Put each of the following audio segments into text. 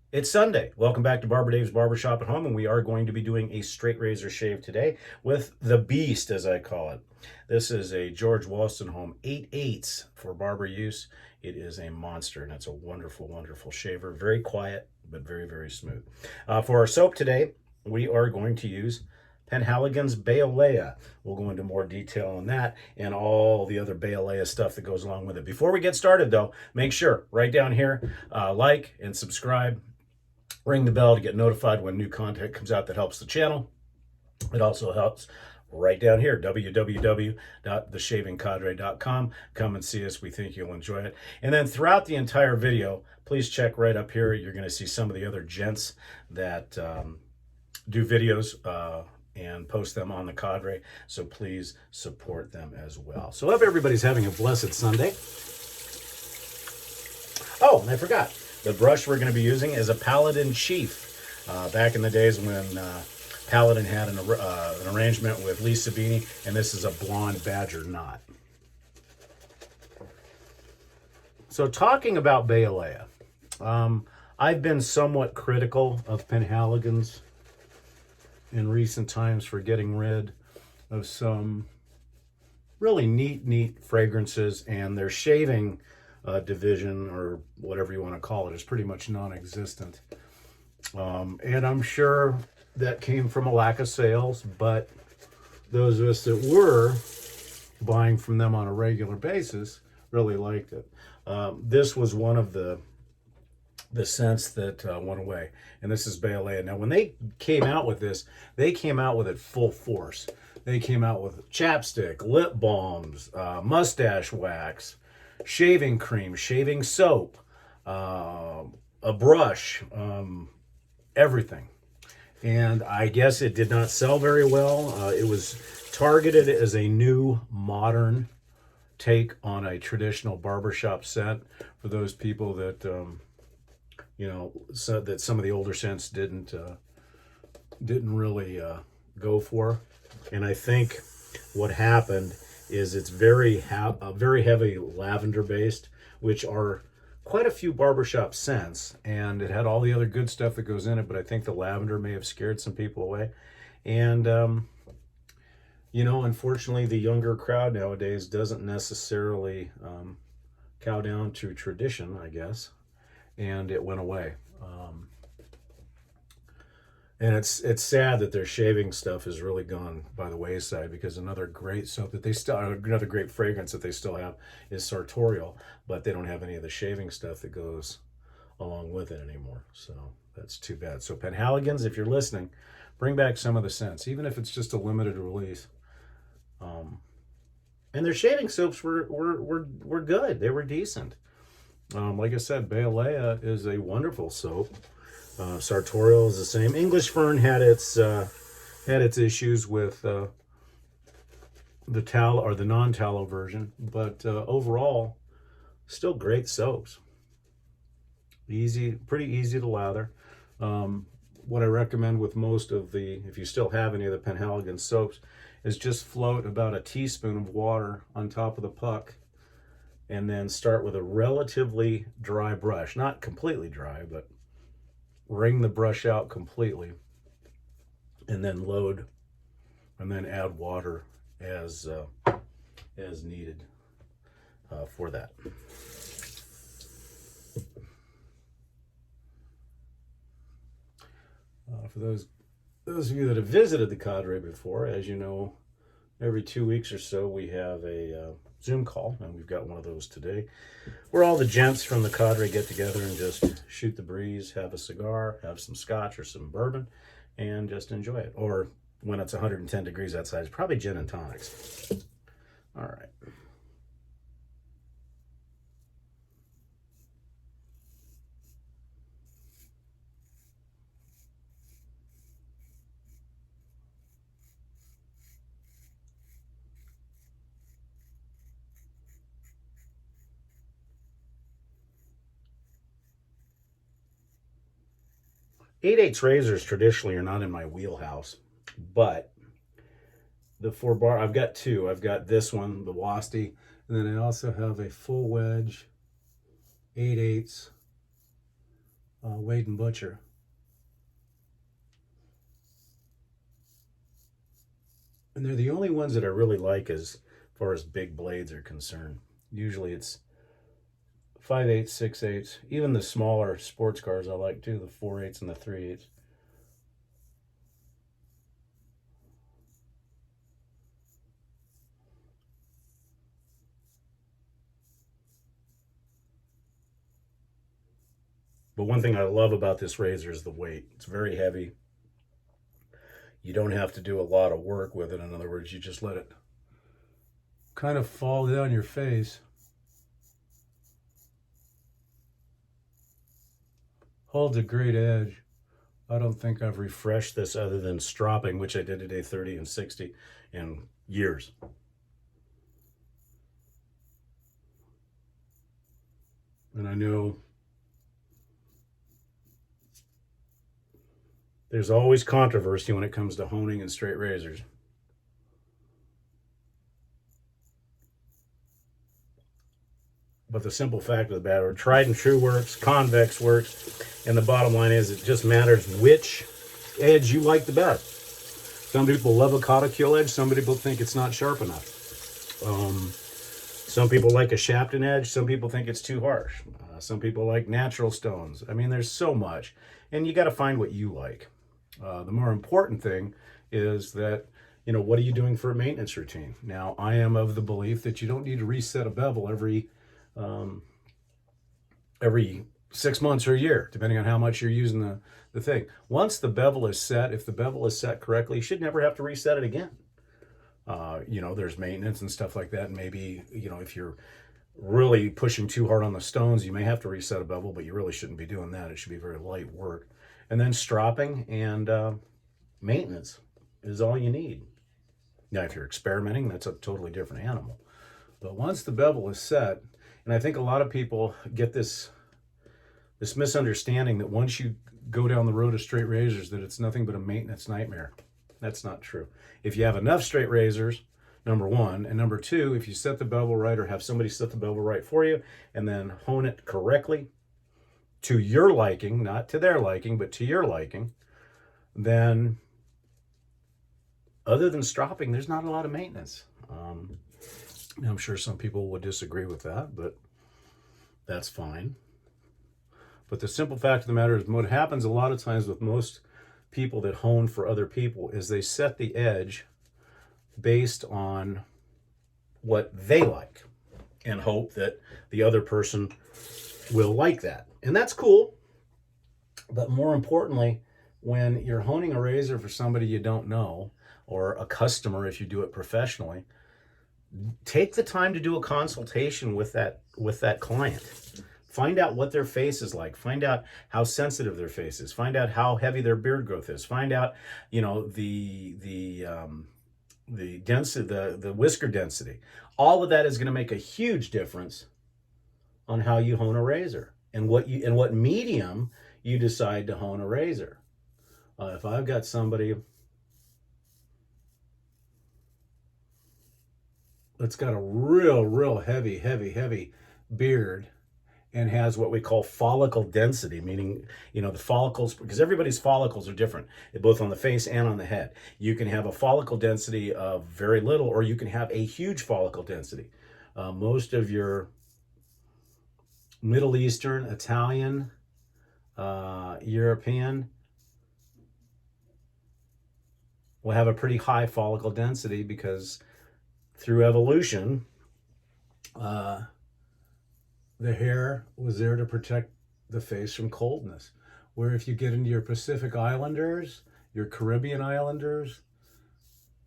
It's Sunday. Welcome back to Barber Dave's Barbershop at Home, and we are going to be doing a straight razor shave today with the Beast, as I call it. This is a George Wostenholm 8/8 for barber use. It is a monster, and it's a wonderful, wonderful shaver. Very quiet, but very, very smooth. For our soap today, we are going to use Penhaligon's Bayolea. We'll go into more detail on that and all the other Bayolea stuff that goes along with it. Before we get started, though, make sure right down here, like and subscribe. Ring the bell to get notified when new content comes out that helps the channel. It also helps right down here, www.theshavingcadre.com. Come and see us. We think you'll enjoy it. And then throughout the entire video, please check right up here. You're going to see some of the other gents that do videos and post them on the Cadre. So please support them as well. So I hope everybody's having a blessed Sunday. Oh, and I forgot. The brush we're going to be using is a Paladin Chief. Back in the days when Paladin had an arrangement with Lisa Beanie, and this is a blonde badger knot. So talking about Bayolea, I've been somewhat critical of Penhaligons in recent times for getting rid of some really neat fragrances, and their shaving division, or whatever you want to call it, is pretty much non-existent. And I'm sure that came from a lack of sales, but those of us that were buying from them on a regular basis really liked it. This was one of the scents that went away, and this is Bayolea. Now, when they came out with this, they came out with it full force. They came out with chapstick, lip balms, mustache wax, shaving cream, shaving soap, a brush, everything. And I guess it did not sell very well. It was targeted as a new, modern take on a traditional barbershop scent for those people that, so that some of the older scents didn't really go for. And I think what happened is it's very heavy lavender based, which are quite a few barbershop scents, and it had all the other good stuff that goes in it, but I think the lavender may have scared some people away. And unfortunately, the younger crowd nowadays doesn't necessarily cow down to tradition, I guess, and it went away. And it's sad that their shaving stuff has really gone by the wayside, because another great soap that they still, another great fragrance that they still have is sartorial, but they don't have any of the shaving stuff that goes along with it anymore. So that's too bad. So Penhaligons, if you're listening, bring back some of the scents, even if it's just a limited release. And their shaving soaps were good. They were decent. Like I said, Bayolea is a wonderful soap. Sartorial is the same. English Fern had its issues with the tallow or the non-tallow version, but overall, still great soaps. Pretty easy to lather. What I recommend with most of if you still have any of the Penhaligon soaps, is just float about a teaspoon of water on top of the puck, and then start with a relatively dry brush, not completely dry, but wring the brush out completely, and then load, and then add water as needed for that. For those of you that have visited the Cadre before, as you know, every 2 weeks or so we have a Zoom call, and we've got one of those today, where all the gents from the Cadre get together and just shoot the breeze, have a cigar, have some scotch or some bourbon, and just enjoy it. Or when it's 110 degrees outside, it's probably gin and tonics. All right. Eight-eighths razors traditionally are not in my wheelhouse, but the 4-bar, I've got two. I've got this one, the Wasty, and then I also have a full wedge 8/8 Wade and Butcher. And they're the only ones that I really like as far as big blades are concerned. Usually it's 5/8, 6/8. Even the smaller sports cars I like too, the 4/8 and the 3/8. But one thing I love about this razor is the weight. It's very heavy. You don't have to do a lot of work with it. In other words, you just let it kind of fall down your face. Holds a great edge. I don't think I've refreshed this other than stropping, which I did at A30 and 60 in years. And I know there's always controversy when it comes to honing and straight razors. But the simple fact of the matter, tried and true works, convex works, and the bottom line is it just matters which edge you like the best. Some people love a cauticule edge, some people think it's not sharp enough. Some people like a shafted edge, some people think it's too harsh. Some people like natural stones. I mean, there's so much, and you got to find what you like. The more important thing is that, you know, what are you doing for a maintenance routine? Now, I am of the belief that you don't need to reset a bevel every 6 months or a year, depending on how much you're using the thing. Once the bevel is set, if the bevel is set correctly, you should never have to reset it again. You know, there's maintenance and stuff like that. And maybe, you know, if you're really pushing too hard on the stones, you may have to reset a bevel, but you really shouldn't be doing that. It should be very light work. And then stropping and maintenance is all you need. Now, if you're experimenting, that's a totally different animal. But once the bevel is set, and I think a lot of people get this misunderstanding that once you go down the road of straight razors, that it's nothing but a maintenance nightmare. That's not true. If you have enough straight razors, number one, and number two, if you set the bevel right or have somebody set the bevel right for you and then hone it correctly to your liking, not to their liking, but to your liking, then other than stropping, there's not a lot of maintenance. I'm sure some people would disagree with that, but that's fine. But the simple fact of the matter is what happens a lot of times with most people that hone for other people is they set the edge based on what they like and hope that the other person will like that. And that's cool. But more importantly, when you're honing a razor for somebody you don't know, or a customer if you do it professionally, take the time to do a consultation with that client. Find out what their face is like. Find out how sensitive their face is. Find out how heavy their beard growth is. Find out, you know, the density, the whisker density. All of that is going to make a huge difference on how you hone a razor and what medium you decide to hone a razor. If I've got somebody that's got a real heavy beard and has what we call follicle density, meaning, you know, the follicles, because everybody's follicles are different, both on the face and on the head. You can have a follicle density of very little, or you can have a huge follicle density. Most of your Middle Eastern, Italian, European will have a pretty high follicle density because through evolution, the hair was there to protect the face from coldness. Where if you get into your Pacific Islanders, your Caribbean Islanders,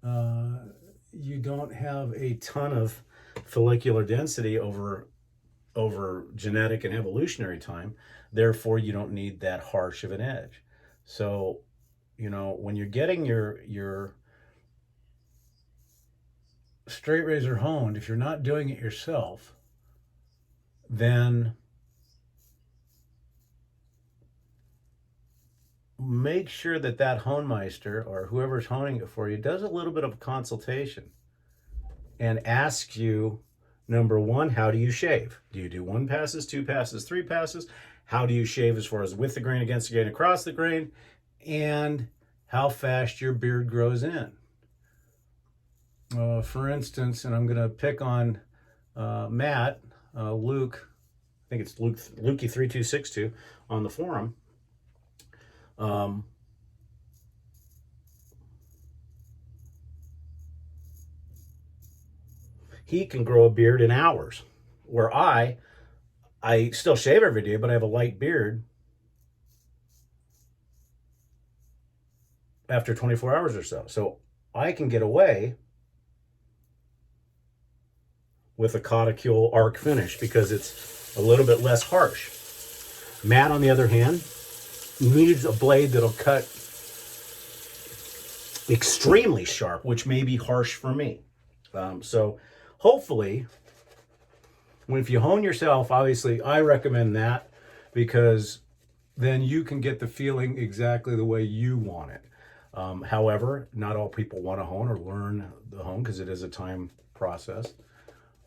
you don't have a ton of follicular density over genetic and evolutionary time. Therefore, you don't need that harsh of an edge. So, you know, when you're getting your straight razor honed, if you're not doing it yourself, then make sure that honemeister or whoever's honing it for you does a little bit of a consultation and asks you, number one, how do you shave? Do you do 1 passes, 2 passes, 3 passes? how do you shave as far as with the grain, against the grain, across the grain, and how fast your beard grows in. For instance, and I'm going to pick on Matt, Luke, I think it's Lukey3262 on the forum. He can grow a beard in hours, where I still shave every day, but I have a light beard after 24 hours or so. So I can get away with a Cauticule arc finish because it's a little bit less harsh. Matt, on the other hand, needs a blade that'll cut extremely sharp, which may be harsh for me. So hopefully, if you hone yourself, obviously I recommend that, because then you can get the feeling exactly the way you want it. However, not all people want to hone or learn the hone because it is a time process.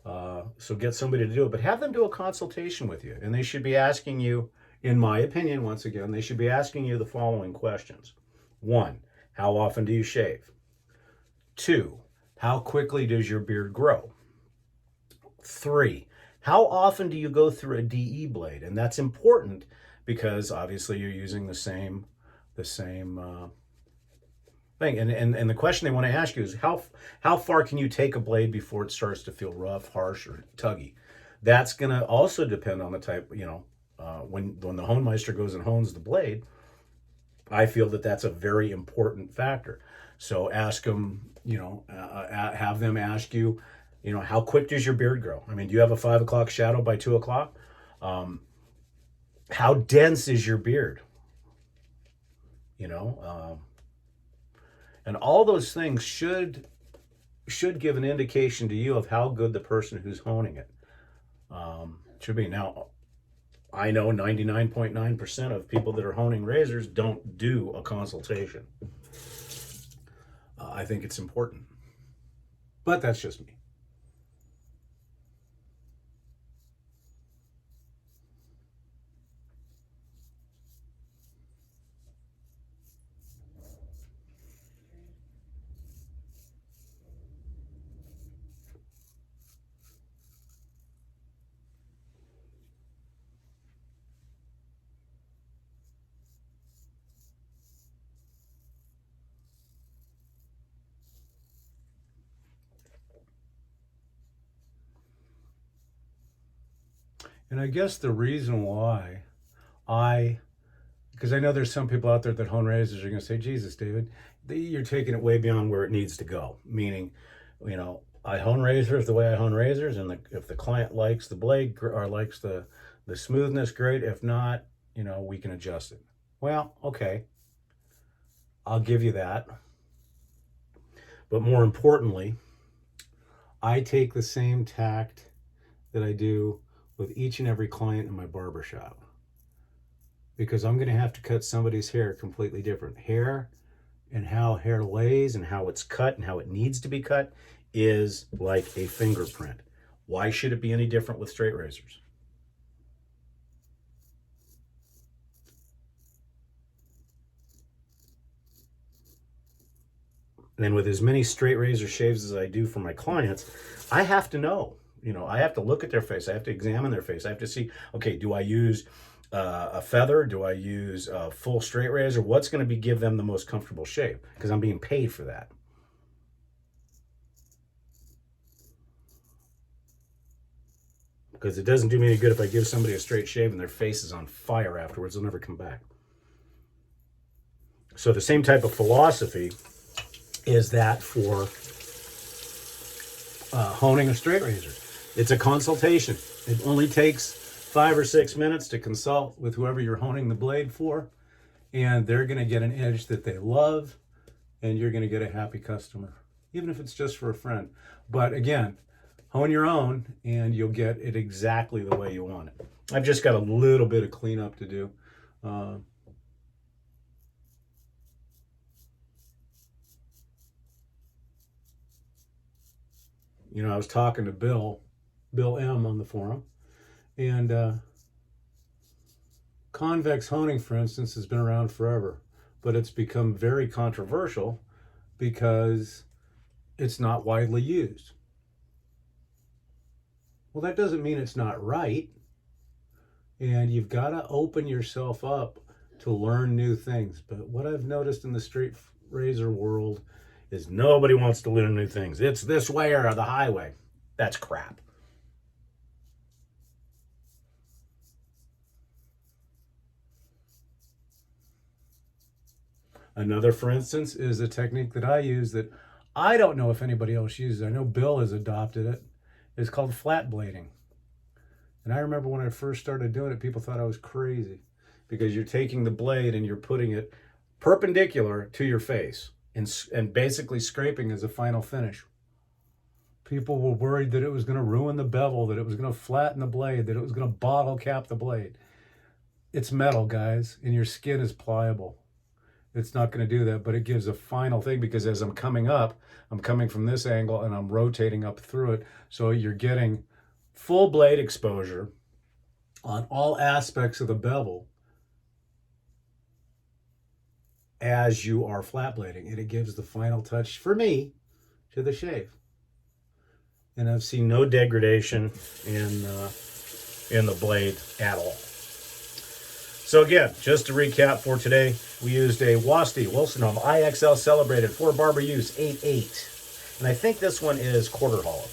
So get somebody to do it, but have them do a consultation with you. And they should be asking you, in my opinion, once again, they should be asking you the following questions. 1, how often do you shave? 2, how quickly does your beard grow? 3, how often do you go through a DE blade? And that's important because obviously you're using the same thing. And the question they want to ask you is how far can you take a blade before it starts to feel rough, harsh, or tuggy? That's going to also depend on the type, when the honemeister goes and hones the blade, I feel that that's a very important factor. So ask them, have them ask you, how quick does your beard grow? I mean, do you have a 5 o'clock shadow by 2 o'clock? How dense is your beard? And all those things should give an indication to you of how good the person who's honing it should be. Now, I know 99.9% of people that are honing razors don't do a consultation. I think it's important, but that's just me. And I guess the reason why because I know there's some people out there that hone razors are going to say, Jesus, David, you're taking it way beyond where it needs to go. Meaning, I hone razors the way I hone razors, and if the client likes the blade or likes the smoothness, great. If not, we can adjust it. Well, okay, I'll give you that. But more importantly, I take the same tact that I do with each and every client in my barbershop, because I'm going to have to cut somebody's hair completely different. Hair and how hair lays and how it's cut and how it needs to be cut is like a fingerprint. Why should it be any different with straight razors? And with as many straight razor shaves as I do for my clients, I have to know. I have to look at their face. I have to examine their face. I have to see, okay, do I use a feather? Do I use a full straight razor? What's going to give them the most comfortable shave? Because I'm being paid for that. Because it doesn't do me any good if I give somebody a straight shave and their face is on fire afterwards. They'll never come back. So the same type of philosophy is that for honing a straight razor. It's a consultation. It only takes 5 or 6 minutes to consult with whoever you're honing the blade for, and they're going to get an edge that they love, and you're going to get a happy customer, even if it's just for a friend. But again, hone your own, and you'll get it exactly the way you want it. I've just got a little bit of cleanup to do. I was talking to Bill M on the forum, and Convex honing, for instance, has been around forever, but it's become very controversial because it's not widely used. Well, that doesn't mean it's not right. And you've got to open yourself up to learn new things. But what I've noticed in the straight razor world is nobody wants to learn new things. It's this way or the highway. That's crap. Another, for instance, is a technique that I use that I don't know if anybody else uses. I know Bill has adopted it. It's called flat blading. And I remember when I first started doing it, people thought I was crazy because you're taking the blade and you're putting it perpendicular to your face and basically scraping as a final finish. People were worried that it was going to ruin the bevel, that it was going to flatten the blade, that it was going to bottle cap the blade. It's metal, guys, and your skin is pliable. It's not going to do that, but it gives a final thing because as I'm coming up, I'm coming from this angle and I'm rotating up through it. So you're getting full blade exposure on all aspects of the bevel as you are flat blading. And it gives the final touch, for me, to the shave. And I've seen no degradation in the blade at all. So again, just to recap for today, we used a Wostenholm IXL Celebrated for barber use 8.8. And I think this one is quarter hollow.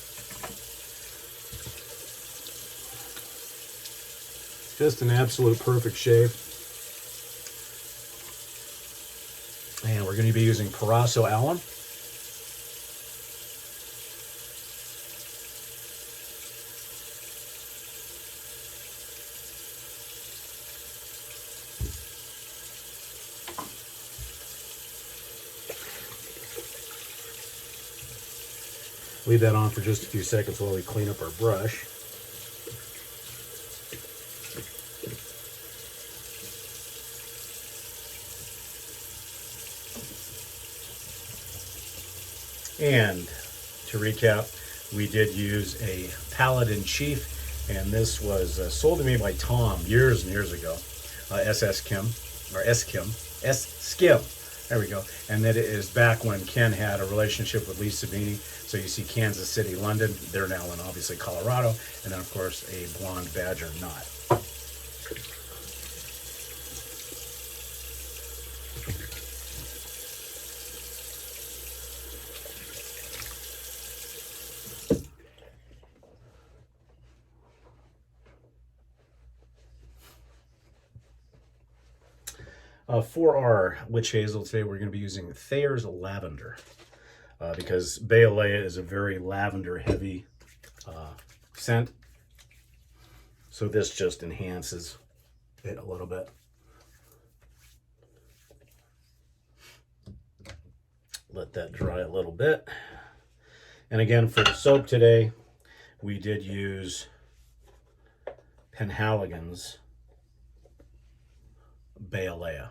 Just an absolute perfect shave. And we're going to be using Proraso Alum. Leave that on for just a few seconds while we clean up our brush. And to recap, we did use a Paladin Chief, and this was sold to me by Tom years and years ago. S-Skim. There we go. And that it is back when Ken had a relationship with Lisa Beanie. So you see Kansas City, London. They're now in, obviously, Colorado. And then, of course, a blonde badger knot. For our witch hazel today, we're going to be using Thayer's Lavender because Bayolea is a very lavender-heavy scent. So this just enhances it a little bit. Let that dry a little bit. And again, for the soap today, we did use Penhaligon's Bayolea.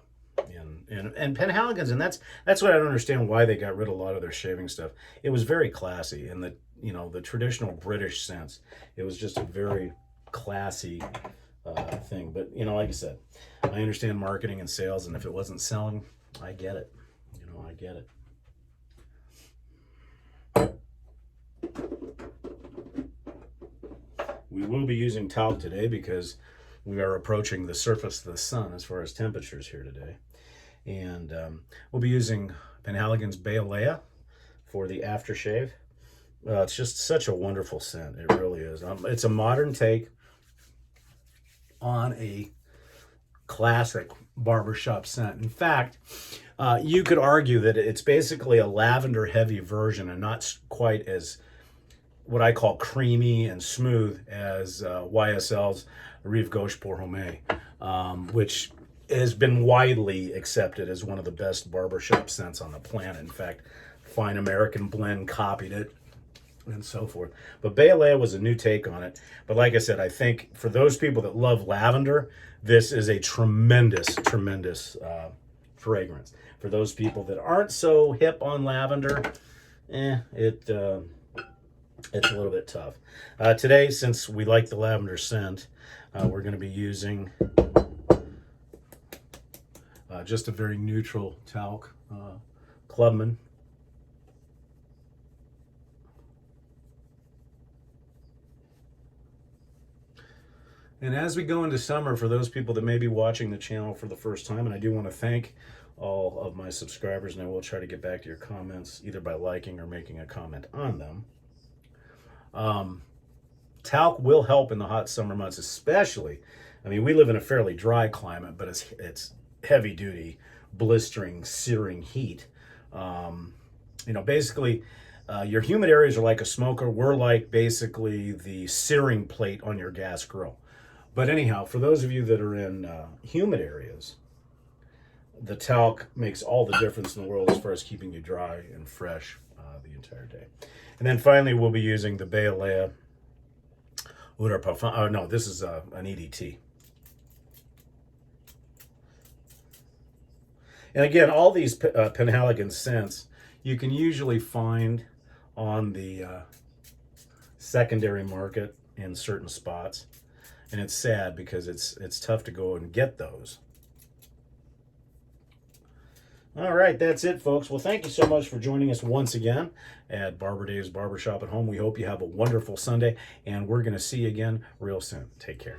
And Penhaligon's, and that's what I don't understand why they got rid of a lot of their shaving stuff. It was very classy in the, you know, the traditional British sense. It was just a very classy thing. But, you know, like I said, I understand marketing and sales, and if it wasn't selling, I get it. You know, I get it. We will be using talc today because we are approaching the surface of the sun as far as temperatures here today. And we'll be using Penhaligon's Bayolea for the aftershave. It's just such a wonderful scent. It really is. It's a modern take on a classic barbershop scent. In fact, you could argue that it's basically a lavender-heavy version and not quite as what I call creamy and smooth as YSL's Rive Gauche pour Homme, which has been widely accepted as one of the best barbershop scents on the planet. In fact, Fine American Blend copied it and so forth. But Bayolea was a new take on it. But like I said, I think for those people that love lavender, this is a tremendous, tremendous fragrance. For those people that aren't so hip on lavender, it's a little bit tough. Today, since we like the lavender scent, we're going to be using Just a very neutral talc. Clubman. And as we go into summer, for those people that may be watching the channel for the first time, and I do want to thank all of my subscribers, and I will try to get back to your comments either by liking or making a comment on them. Talc will help in the hot summer months, especially. I mean, we live in a fairly dry climate, but it's heavy duty, blistering, searing heat. You know, basically, your humid areas are like a smoker. We're like basically the searing plate on your gas grill. But anyhow, for those of you that are in humid areas, the talc makes all the difference in the world as far as keeping you dry and fresh the entire day. And then finally, we'll be using the Bayolea Eau de Parfum. Oh, no, this is an EDT. And again, all these Penhaligon scents you can usually find on the secondary market in certain spots. And it's sad because it's tough to go and get those. All right, that's it, folks. Well, thank you so much for joining us once again at Barber Dave's Barbershop at Home. We hope you have a wonderful Sunday, and we're going to see you again real soon. Take care.